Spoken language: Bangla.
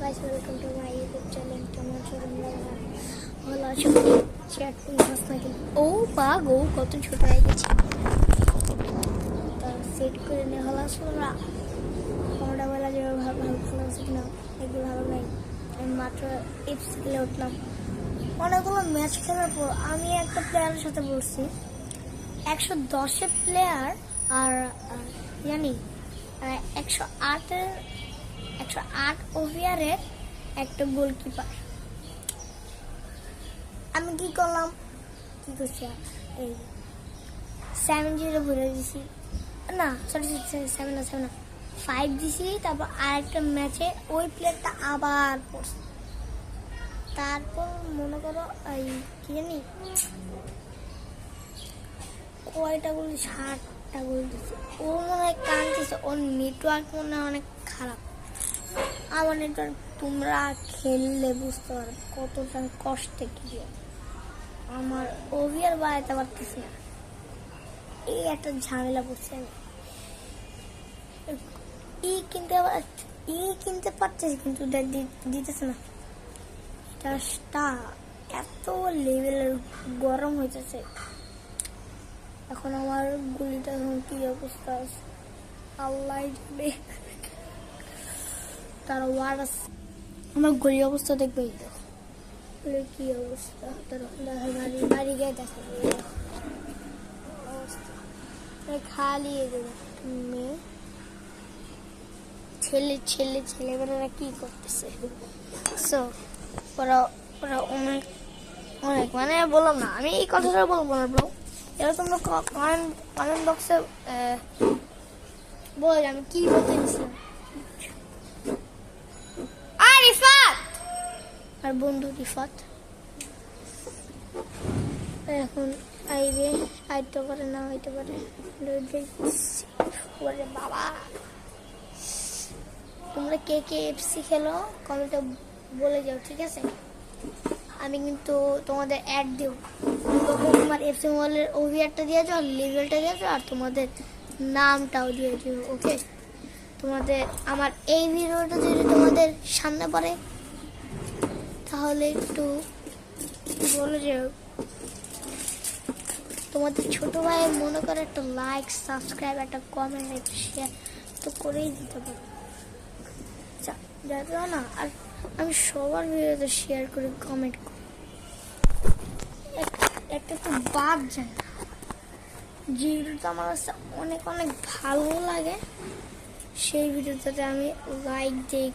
guys, welcome to my YouTube channel. কেমন আছো তোমরা? ভালো আছো? চ্যাট করে হাসছ নাকি? ও বাগ ও কত ছোট হয়ে গেছে। তা সেট করে নে হলো তোমরা। তোমরা বলা যে ভালো আছে কিনা? এগুলো ভালো নাই। আমি মাত্র এপস খেলে উঠলাম। অনেকগুলো ম্যাচ খেলার পর আমি একটা প্লেয়ারের সাথে বলছি 110 প্লেয়ার আর জানি 108 ওভারের একটা গোলকিপার। আমি কি করলাম, কি করছি, এই 7-0 ভরে দিছি, না সরি 5 দিছি। তারপর আরেকটা ম্যাচে ওই প্লেয়ারটা আবার পড়ছে। তারপর মনে করো এই কি জানি কয়টা গোল, 60টা গোল দিচ্ছে। ও মনে হয় কাঁদতেছে, ওর নেটওয়ার্ক মনে হয় অনেক খারাপ। আমার নেটওয়ার্ক তোমরা খেললে বুঝতে পারো কতটা কষ্টে কি আমার ওভিয়ার বাড়াতে পারতেছি না। এই একটা ঝামেলা পড়ছে। আমি কিনতে পারতেছি কিন্তু দিতেছে না। এটা এত লেভেলের গরম হইতেছে। এখন আমার গুলিটা কি অবস্থা আছে আল্লাহ জানে। তার ওয়ারাস আমার গুলি অবস্থা দেখবে কি অবস্থা। বাড়ি গিয়ে দেখা খালি মেয়ে ছেলেমেয়েরা কি করতেছে। সো ওরা অনেক মানে বললাম না, আমি এই কথাটা বলবো না ব্রো। এরা তোমরা কমেন্ট বক্সে বল আমি কি বলতে চাইছিলাম। আর রিফাত আর বন্ধু রিফাত এখন আইতে পারে না হইতে পারে। ওরে বাবা, তোমরা কে এফসি খেলো কমেন্টে বলে যাও, ঠিক আছে? আমি কিন্তু তোমাদের অ্যাড দেব। তোমার এফসি মোবাইলের ওভিআরটা দিয়ে যাও, লেভেলটা দিয়ে যাও, আর তোমাদের নামটাও দিয়ে দিও। ওকে, তোমাদের আমার এই ভিডিওটা যদি তোমাদের সামনে পড়ে তাহলে একটু বলে যাও। তোমাদের ছোট ভাই মনে করে একটা লাইক, সাবস্ক্রাইব, একটা কমেন্ট, একটা শেয়ার তো করেই দিতে পারো। যাতে না, আর আমি সবার ভিডিওতে শেয়ার করি, কমেন্ট করি। একটা তো বাদ যায় না, যে ভিডিওটা আমার কাছে অনেক ভালো লাগে সেই ভিডিওটাতে আমি লাইক দিই,